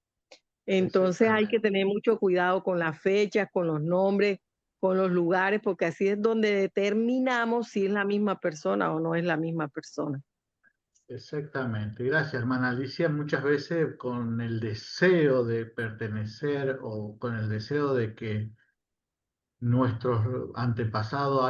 Entonces hay que Exactamente. tener mucho cuidado con las fechas, con los nombres, con los lugares, porque así es donde determinamos si es la misma persona o no es la misma persona. Exactamente. Gracias, hermana Alicia. Muchas veces con el deseo de pertenecer o con el deseo de que nuestro antepasado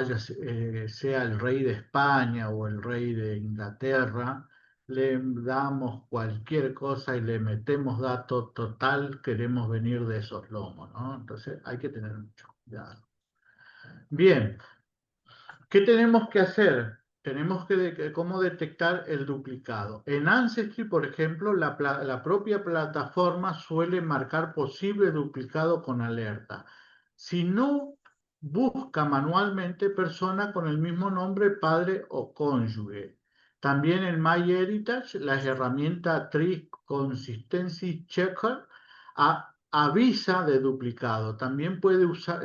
sea el rey de España o el rey de Inglaterra, le damos cualquier cosa y le metemos dato total, queremos venir de esos lomos, ¿no? Entonces hay que tener mucho cuidado. Bien, ¿qué tenemos que hacer? Tenemos cómo detectar el duplicado. En Ancestry, por ejemplo, la propia plataforma suele marcar posible duplicado con alerta. Si no, busca manualmente persona con el mismo nombre, padre o cónyuge. También en MyHeritage, la herramienta Tree Consistency Checker avisa de duplicado. También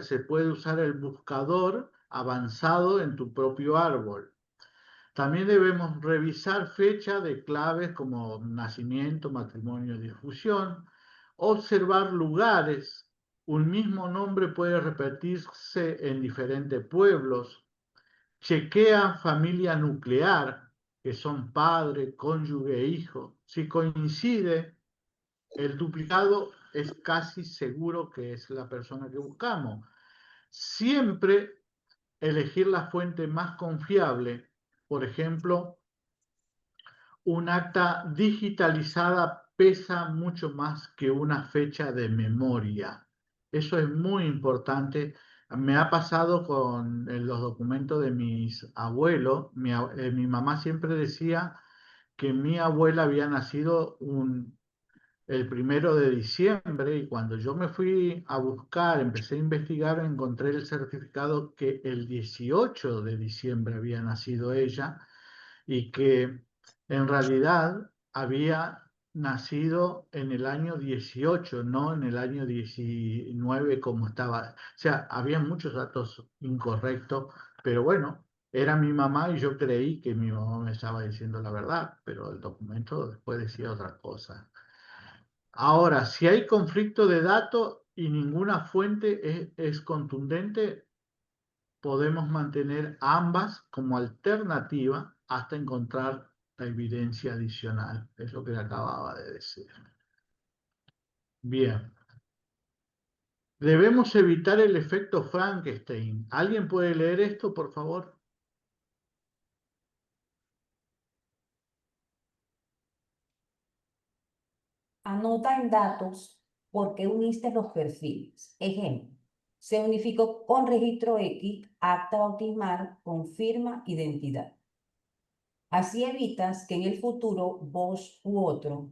se puede usar el buscador avanzado en tu propio árbol. También debemos revisar fecha de claves como nacimiento, matrimonio, difusión, observar lugares. Un mismo nombre puede repetirse en diferentes pueblos. Chequea familia nuclear, que son padre, cónyuge e hijo. Si coincide, el duplicado es casi seguro que es la persona que buscamos. Siempre elegir la fuente más confiable, por ejemplo, un acta digitalizada pesa mucho más que una fecha de memoria. Eso es muy importante. Me ha pasado con los documentos de mis abuelos. Mi mamá siempre decía que mi abuela había nacido el 1 de diciembre, y cuando yo me fui a buscar, empecé a investigar, encontré el certificado que el 18 de diciembre había nacido ella y que en realidad había nacido en el año 18, no en el año 19 como estaba. O sea, había muchos datos incorrectos, pero bueno, era mi mamá y yo creí que mi mamá me estaba diciendo la verdad, pero el documento después decía otra cosa. Ahora, si hay conflicto de datos y ninguna fuente es contundente, podemos mantener ambas como alternativa hasta encontrar la evidencia adicional. Es lo que le acababa de decir. Bien. Debemos evitar el efecto Frankenstein. ¿Alguien puede leer esto, por favor? Anota en datos por qué uniste los perfiles. Ejemplo, se unificó con registro X, acta bautismal, confirma identidad. Así evitas que en el futuro vos u otro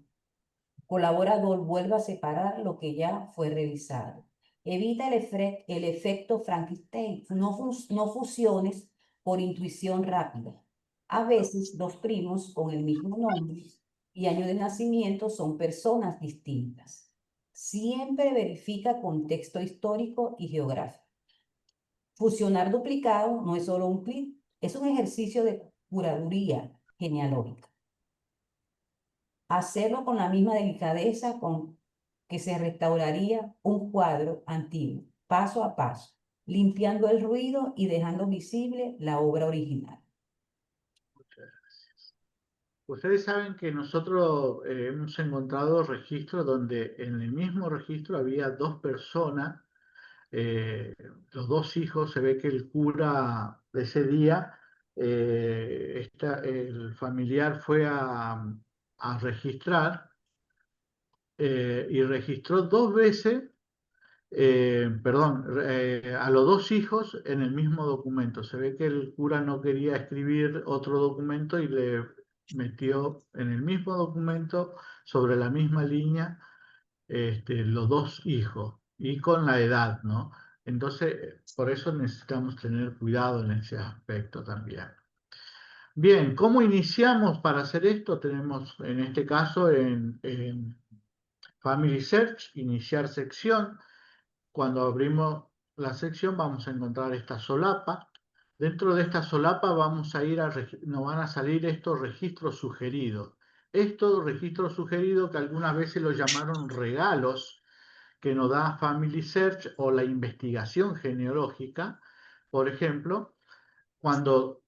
colaborador vuelva a separar lo que ya fue revisado. Evita el efecto Frankenstein, no fusiones por intuición rápida. A veces dos primos con el mismo nombre y año de nacimiento son personas distintas. Siempre verifica contexto histórico y geográfico. Fusionar duplicado no es solo un clic, es un ejercicio de curaduría genealógica. Hacerlo con la misma delicadeza con que se restauraría un cuadro antiguo, paso a paso, limpiando el ruido y dejando visible la obra original. Ustedes saben que nosotros hemos encontrado registros donde en el mismo registro había dos personas, los dos hijos. Se ve que el cura de ese día, el familiar fue a registrar y registró dos veces a los dos hijos en el mismo documento. Se ve que el cura no quería escribir otro documento y le metió en el mismo documento, sobre la misma línea, los dos hijos y con la edad, ¿no? Entonces, por eso necesitamos tener cuidado en ese aspecto también. Bien, ¿cómo iniciamos para hacer esto? Tenemos en este caso en Family Search, iniciar sección. Cuando abrimos la sección vamos a encontrar esta solapa. Dentro de esta solapa vamos a ir nos van a salir estos registros sugeridos. Estos registros sugeridos que algunas veces los llamaron regalos que nos da Family Search o la investigación genealógica. Por ejemplo, cuando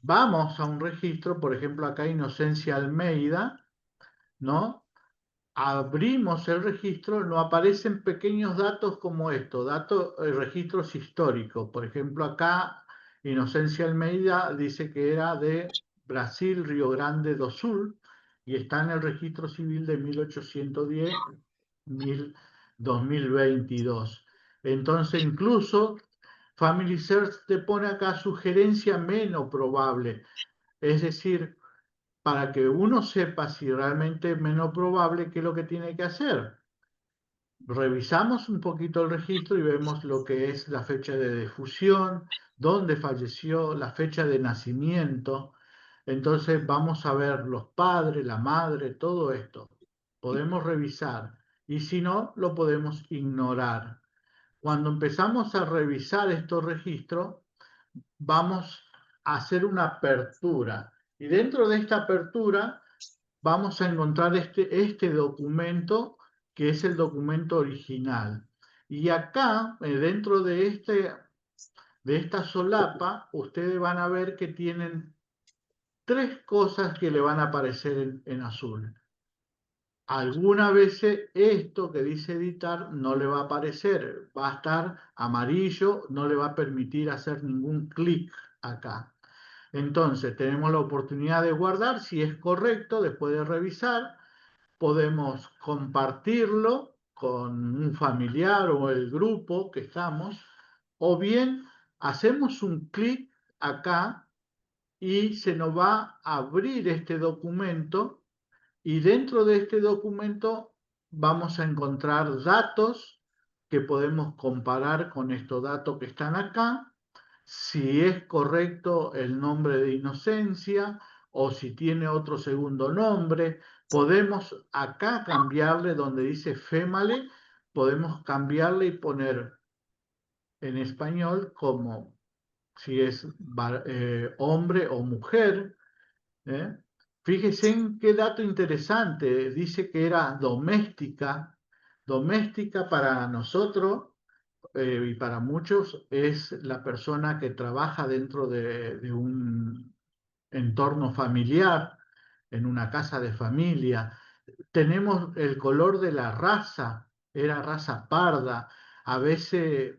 vamos a un registro, por ejemplo acá Inocencia Almeida, ¿no? Abrimos el registro, nos aparecen pequeños datos como estos, registros históricos. Por ejemplo, acá Inocencia Almeida dice que era de Brasil, Río Grande do Sul, y está en el registro civil de 1810-2022. Entonces, incluso Family Search te pone acá sugerencia menos probable, es decir, para que uno sepa si realmente es menos probable, qué es lo que tiene que hacer. Revisamos un poquito el registro y vemos lo que es la fecha de defunción, dónde falleció, la fecha de nacimiento. Entonces vamos a ver los padres, la madre, todo esto. Podemos revisar y si no, lo podemos ignorar. Cuando empezamos a revisar estos registros, vamos a hacer una apertura. Y dentro de esta apertura vamos a encontrar este documento, que es el documento original. Y acá, dentro de esta solapa, ustedes van a ver que tienen tres cosas que le van a aparecer en azul. Algunas veces esto que dice editar no le va a aparecer, va a estar amarillo, no le va a permitir hacer ningún clic acá. Entonces tenemos la oportunidad de guardar, si es correcto, después de revisar, podemos compartirlo con un familiar o el grupo que estamos, o bien hacemos un clic acá y se nos va a abrir este documento y dentro de este documento vamos a encontrar datos que podemos comparar con estos datos que están acá, si es correcto el nombre de Inocencia o si tiene otro segundo nombre. Podemos acá cambiarle donde dice Female, podemos cambiarle y poner en español como si es hombre o mujer. ¿eh? Fíjese en qué dato interesante, dice que era doméstica. Doméstica para nosotros y para muchos es la persona que trabaja dentro de un entorno familiar, en una casa de familia. Tenemos el color de la raza, era raza parda. A veces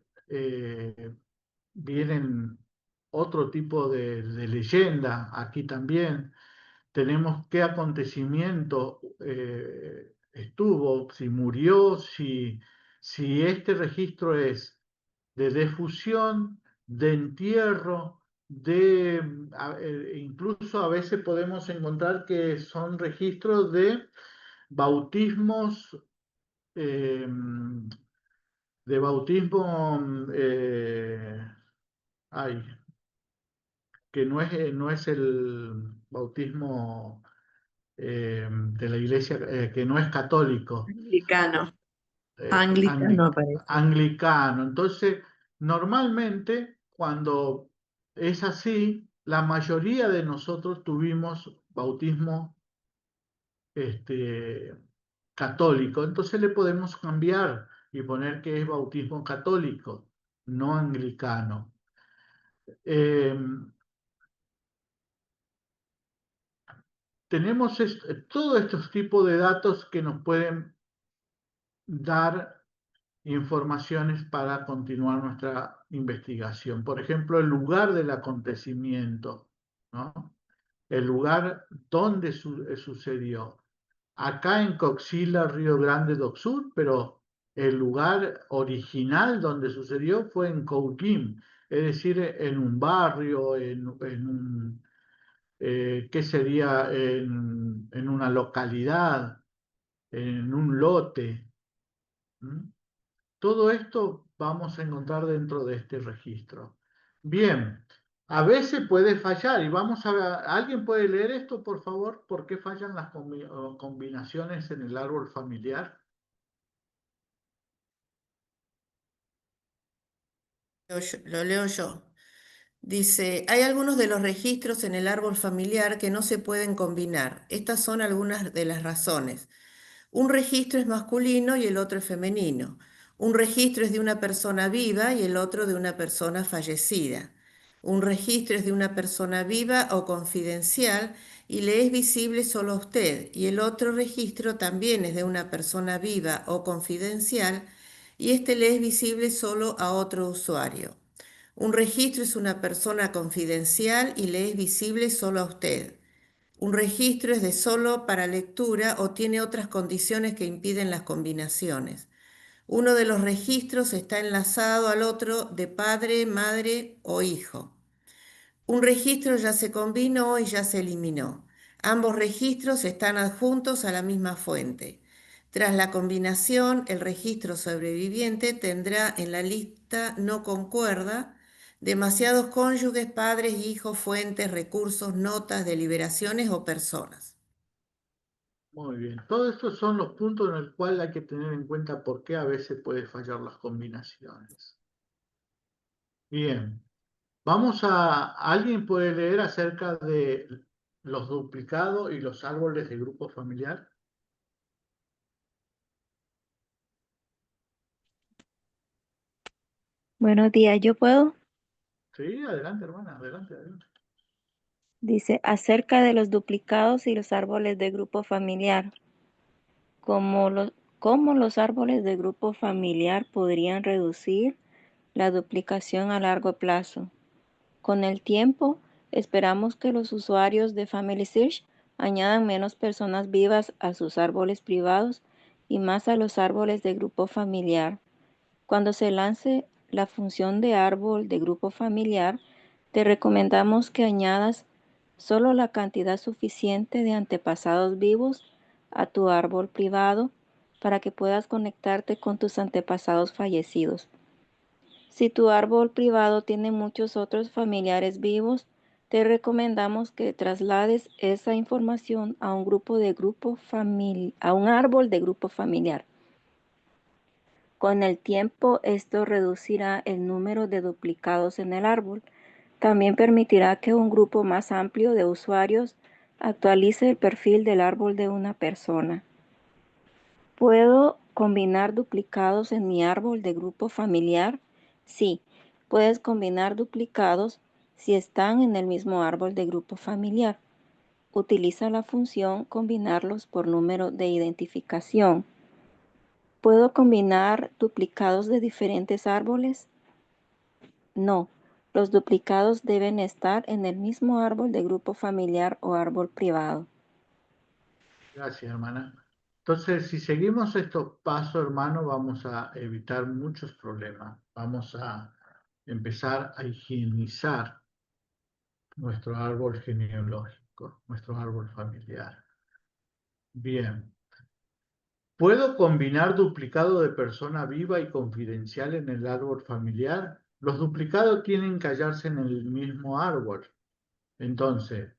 vienen otro tipo de leyenda aquí también. Tenemos qué acontecimiento estuvo, si murió, si este registro es de defusión, de entierro, incluso a veces podemos encontrar que son registros de bautismos, eh, de bautismo, ay, que no es el bautismo de la iglesia, que no es católico, Anglicano. Anglicano aparece. anglicano. Entonces, normalmente cuando es así, la mayoría de nosotros tuvimos bautismo católico. Entonces le podemos cambiar y poner que es bautismo católico, no anglicano. Tenemos todos estos tipos de datos que nos pueden dar informaciones para continuar nuestra investigación. Por ejemplo, el lugar del acontecimiento, ¿no? El lugar donde sucedió. Acá en Coxila, Río Grande do Sur, pero el lugar original donde sucedió fue en Cauquín, es decir, en un barrio, ¿qué sería? En una localidad, en un lote. ¿Mm? Todo esto vamos a encontrar dentro de este registro. Bien, a veces puede fallar y vamos a ver, ¿alguien puede leer esto, por favor? ¿Por qué fallan las combinaciones en el árbol familiar? Lo leo yo. Dice, hay algunos de los registros en el árbol familiar que no se pueden combinar. Estas son algunas de las razones. Un registro es masculino y el otro es femenino. Un registro es de una persona viva y el otro de una persona fallecida. Un registro es de una persona viva o confidencial y le es visible solo a usted. Y el otro registro también es de una persona viva o confidencial y este le es visible solo a otro usuario. Un registro es una persona confidencial y le es visible solo a usted. Un registro es de solo para lectura o tiene otras condiciones que impiden las combinaciones. Uno de los registros está enlazado al otro de padre, madre o hijo. Un registro ya se combinó y ya se eliminó. Ambos registros están adjuntos a la misma fuente. Tras la combinación, el registro sobreviviente tendrá en la lista no concuerda demasiados cónyuges, padres, hijos, fuentes, recursos, notas, deliberaciones o personas. Muy bien. Todos estos son los puntos en los cuales hay que tener en cuenta por qué a veces puede fallar las combinaciones. Bien. ¿Alguien puede leer acerca de los duplicados y los árboles de grupo familiar? Buenos días, ¿yo puedo? Sí, adelante, hermana, adelante, adelante. Dice, acerca de los duplicados y los árboles de grupo familiar. ¿Cómo los árboles de grupo familiar podrían reducir la duplicación a largo plazo? Con el tiempo, esperamos que los usuarios de Family Search añadan menos personas vivas a sus árboles privados y más a los árboles de grupo familiar. Cuando se lance la función de árbol de grupo familiar, te recomendamos que añadas solo la cantidad suficiente de antepasados vivos a tu árbol privado para que puedas conectarte con tus antepasados fallecidos. Si tu árbol privado tiene muchos otros familiares vivos, te recomendamos que traslades esa información a un árbol de grupo familiar. Con el tiempo, esto reducirá el número de duplicados en el árbol. También permitirá que un grupo más amplio de usuarios actualice el perfil del árbol de una persona. ¿Puedo combinar duplicados en mi árbol de grupo familiar? Sí, puedes combinar duplicados si están en el mismo árbol de grupo familiar. Utiliza la función combinarlos por número de identificación. ¿Puedo combinar duplicados de diferentes árboles? No, los duplicados deben estar en el mismo árbol de grupo familiar o árbol privado. Gracias, hermana. Entonces, si seguimos estos pasos, hermano, vamos a evitar muchos problemas. Vamos a empezar a higienizar nuestro árbol genealógico, nuestro árbol familiar. Bien. ¿Puedo combinar duplicado de persona viva y confidencial en el árbol familiar? Los duplicados tienen que hallarse en el mismo árbol. Entonces,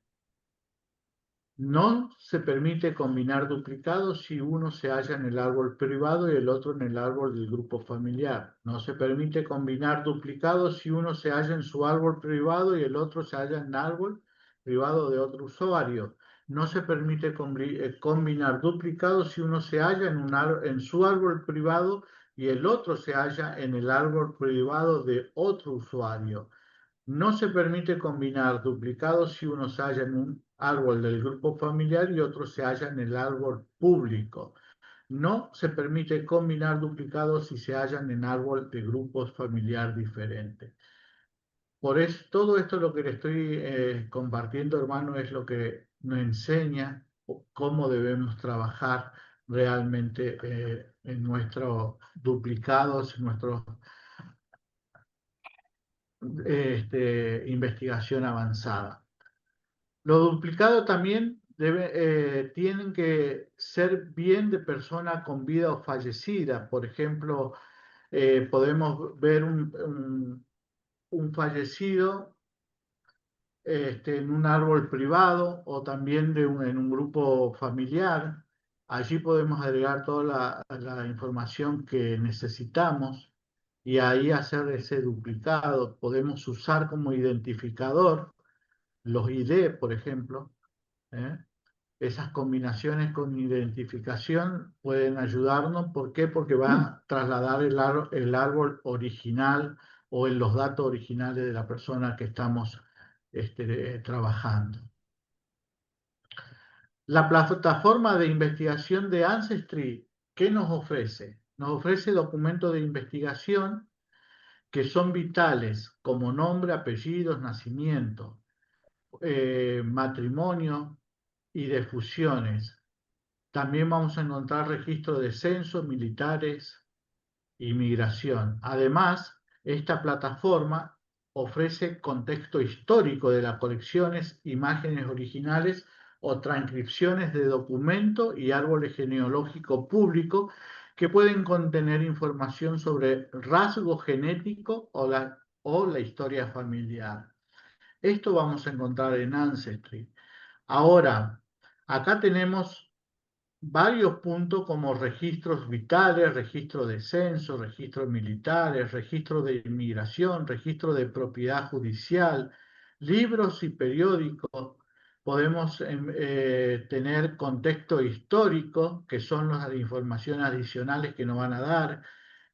no se permite combinar duplicados si uno se halla en el árbol privado y el otro en el árbol del grupo familiar. No se permite combinar duplicados si uno se halla en su árbol privado y el otro se halla en el árbol privado de otro usuario. No se permite combinar duplicados si uno se halla en su árbol privado y el otro se halla en el árbol privado de otro usuario. No se permite combinar duplicados si uno se halla en un árbol del grupo familiar y otro se halla en el árbol público. No se permite combinar duplicados si se hallan en árbol de grupos familiar diferentes. Por eso, todo esto lo que le estoy compartiendo, hermano, es lo que nos enseña cómo debemos trabajar realmente en nuestros duplicados, en nuestra investigación avanzada. Los duplicados también tienen que ser bien de persona con vida o fallecida. Por ejemplo, podemos ver un fallecido en un árbol privado o también en un grupo familiar. Allí podemos agregar toda la información que necesitamos y ahí hacer ese duplicado. Podemos usar como identificador los ID, por ejemplo. ¿eh? Esas combinaciones con identificación pueden ayudarnos. ¿Por qué? Porque va a trasladar el árbol original o en los datos originales de la persona que estamos trabajando. La plataforma de investigación de Ancestry, ¿qué nos ofrece? Nos ofrece documentos de investigación que son vitales, como nombre, apellidos, nacimiento, matrimonio y de fusiones. También vamos a encontrar registros de censos, militares y migración. Además, esta plataforma ofrece contexto histórico de las colecciones, imágenes originales o transcripciones de documentos y árboles genealógicos públicos que pueden contener información sobre rasgos genéticos o la historia familiar. Esto vamos a encontrar en Ancestry. Ahora, acá tenemos varios puntos como registros vitales, registro de censo, registros militares, registro de inmigración, registro de propiedad judicial, libros y periódicos. Podemos tener contexto histórico, que son las informaciones adicionales que nos van a dar,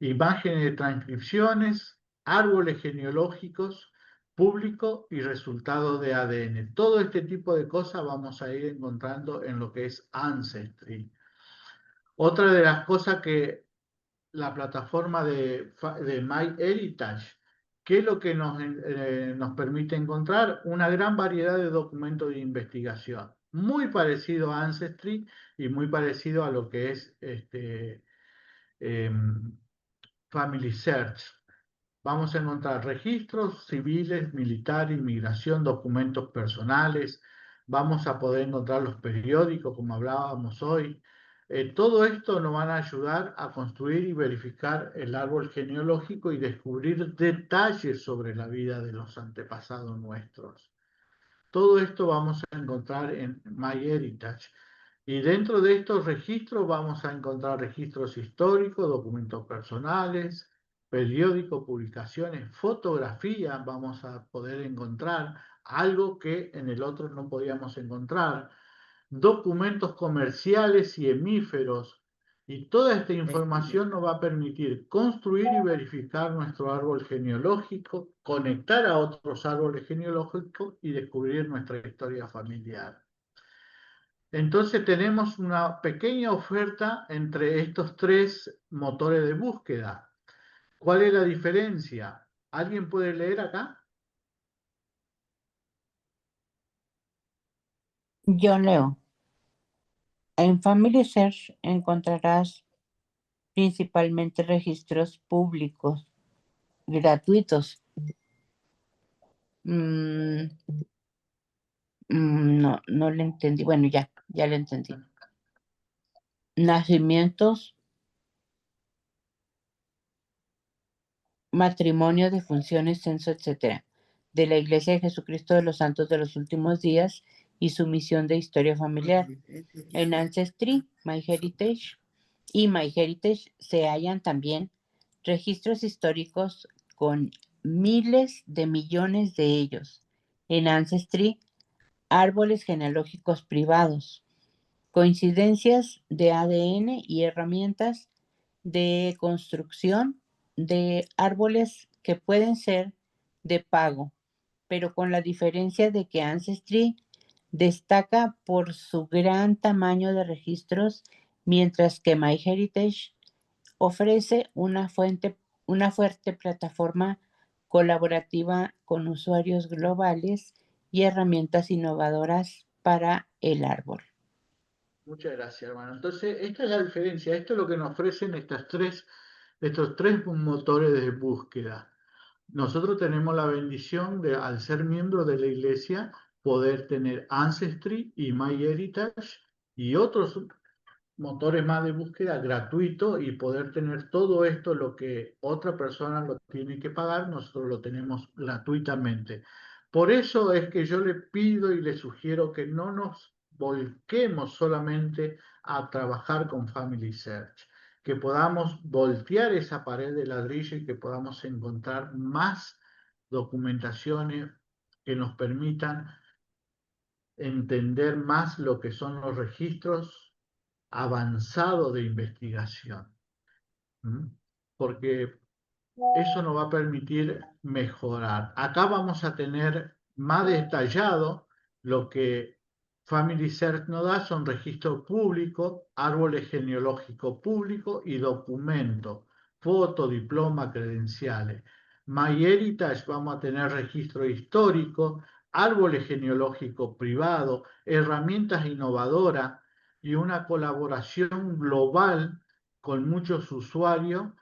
imágenes de transcripciones, árboles genealógicos públicos y resultados de ADN. Todo este tipo de cosas vamos a ir encontrando en lo que es Ancestry. Otra de las cosas que la plataforma de MyHeritage, ¿qué es lo que nos permite encontrar? Una gran variedad de documentos de investigación, muy parecido a Ancestry y muy parecido a lo que es Family Search. Vamos a encontrar registros civiles, militar, inmigración, documentos personales. Vamos a poder encontrar los periódicos, como hablábamos hoy. Todo esto nos van a ayudar a construir y verificar el árbol genealógico y descubrir detalles sobre la vida de los antepasados nuestros. Todo esto vamos a encontrar en MyHeritage. Y dentro de estos registros vamos a encontrar registros históricos, documentos personales, periódicos, publicaciones, fotografías, vamos a poder encontrar algo que en el otro no podíamos encontrar, documentos comerciales y hemíferos. Y toda esta información nos va a permitir construir y verificar nuestro árbol genealógico, conectar a otros árboles genealógicos y descubrir nuestra historia familiar. Entonces tenemos una pequeña oferta entre estos tres motores de búsqueda. ¿Cuál es la diferencia? ¿Alguien puede leer acá? Yo leo. En Family Search encontrarás principalmente registros públicos, gratuitos. No le entendí. Bueno, ya le entendí. Nacimientos, matrimonio, defunciones, censo, etc. de la Iglesia de Jesucristo de los Santos de los Últimos Días y su misión de historia familiar. En Ancestry, MyHeritage y MyHeritage se hallan también registros históricos con miles de millones de ellos. En Ancestry, árboles genealógicos privados, coincidencias de ADN y herramientas de construcción de árboles que pueden ser de pago, pero con la diferencia de que Ancestry destaca por su gran tamaño de registros, mientras que MyHeritage ofrece una fuerte plataforma colaborativa con usuarios globales y herramientas innovadoras para el árbol. Muchas gracias, hermano. Entonces, esta es la diferencia. Esto es lo que nos ofrecen estos tres motores de búsqueda. Nosotros tenemos la bendición de, al ser miembro de la iglesia, poder tener Ancestry y MyHeritage y otros motores más de búsqueda gratuitos y poder tener todo esto, lo que otra persona lo tiene que pagar, nosotros lo tenemos gratuitamente. Por eso es que yo le pido y le sugiero que no nos volquemos solamente a trabajar con Family Search, que podamos voltear esa pared de ladrillo y que podamos encontrar más documentaciones que nos permitan entender más lo que son los registros avanzados de investigación. ¿Mm? Porque eso nos va a permitir mejorar. Acá vamos a tener más detallado lo que Family Search nos da, son registros públicos, árboles genealógicos públicos y documentos, foto, diploma, credenciales. MyHeritage vamos a tener registro histórico, árboles genealógicos privados, herramientas innovadoras y una colaboración global con muchos usuarios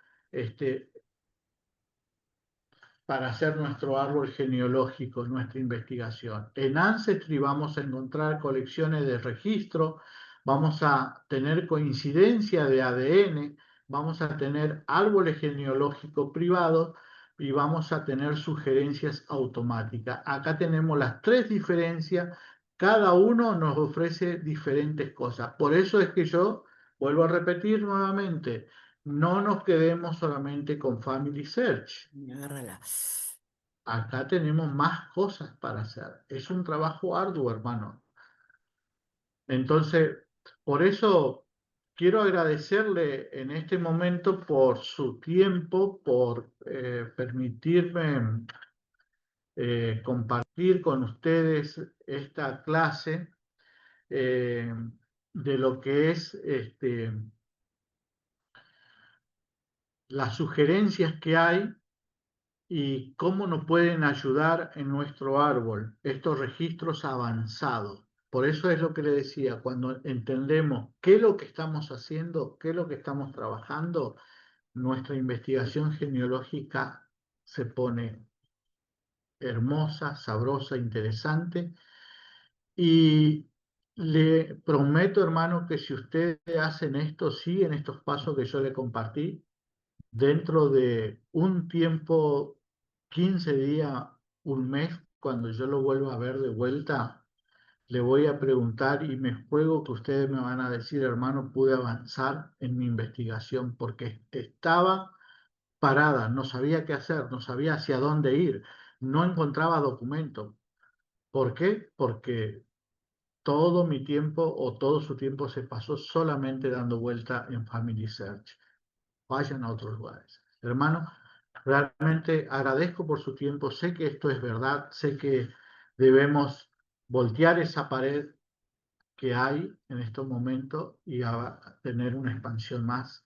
para hacer nuestro árbol genealógico, nuestra investigación. En Ancestry vamos a encontrar colecciones de registro, vamos a tener coincidencia de ADN, vamos a tener árboles genealógicos privados y vamos a tener sugerencias automáticas. Acá tenemos las tres diferencias, cada uno nos ofrece diferentes cosas. Por eso es que yo vuelvo a repetir nuevamente, no nos quedemos solamente con Family Search. Agárrala. Acá tenemos más cosas para hacer. Es un trabajo arduo, hermano. Entonces, por eso quiero agradecerle en este momento por su tiempo, por permitirme compartir con ustedes esta clase de lo que es las sugerencias que hay y cómo nos pueden ayudar en nuestro árbol estos registros avanzados. Por eso es lo que le decía, cuando entendemos qué es lo que estamos haciendo, qué es lo que estamos trabajando, nuestra investigación genealógica se pone hermosa, sabrosa, interesante. Y le prometo, hermano, que si ustedes hacen esto, siguen estos pasos que yo le compartí, dentro de un tiempo, 15 días, un mes, cuando yo lo vuelva a ver de vuelta, le voy a preguntar y me juego que ustedes me van a decir, hermano, pude avanzar en mi investigación porque estaba parada, no sabía qué hacer, no sabía hacia dónde ir, no encontraba documentos. ¿Por qué? Porque todo mi tiempo o todo su tiempo se pasó solamente dando vuelta en Family Search. Vayan a otros lugares. Hermano, realmente agradezco por su tiempo. Sé que esto es verdad. Sé que debemos voltear esa pared que hay en estos momentos y a tener una expansión más.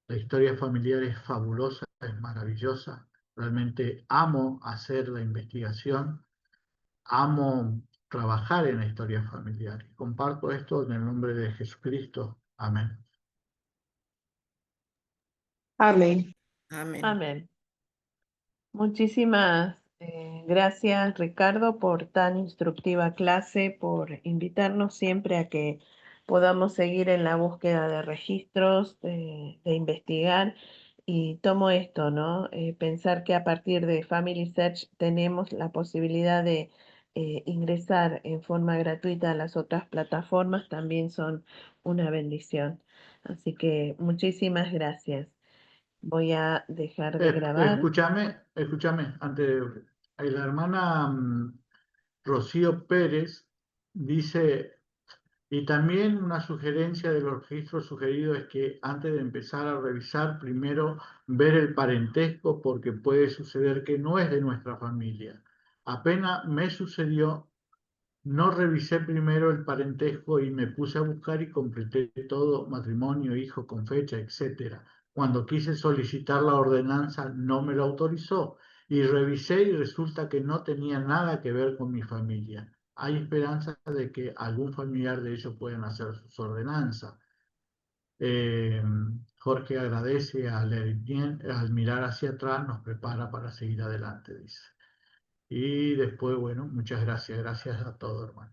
La historia familiar es fabulosa, es maravillosa. Realmente amo hacer la investigación. Amo trabajar en la historia familiar. Comparto esto en el nombre de Jesucristo. Amén. Amén. Amén. Amén. Muchísimas gracias, Ricardo, por tan instructiva clase, por invitarnos siempre a que podamos seguir en la búsqueda de registros, de investigar. Y tomo esto, ¿no? Pensar que a partir de Family Search tenemos la posibilidad de ingresar en forma gratuita a las otras plataformas, también son una bendición. Así que muchísimas gracias. Voy a dejar de grabar. Escúchame, la hermana Rocío Pérez dice, y también una sugerencia de los registros sugeridos es que antes de empezar a revisar, primero ver el parentesco, porque puede suceder que no es de nuestra familia. Apenas me sucedió, no revisé primero el parentesco y me puse a buscar y completé todo, matrimonio, hijo con fecha, etc. Cuando quise solicitar la ordenanza no me lo autorizó y revisé y resulta que no tenía nada que ver con mi familia. hay esperanza de que algún familiar de ellos puedan hacer sus ordenanzas. Jorge agradece al leer bien, al mirar hacia atrás, nos prepara para seguir adelante, dice. Y después, bueno, muchas gracias, gracias a todos, hermano.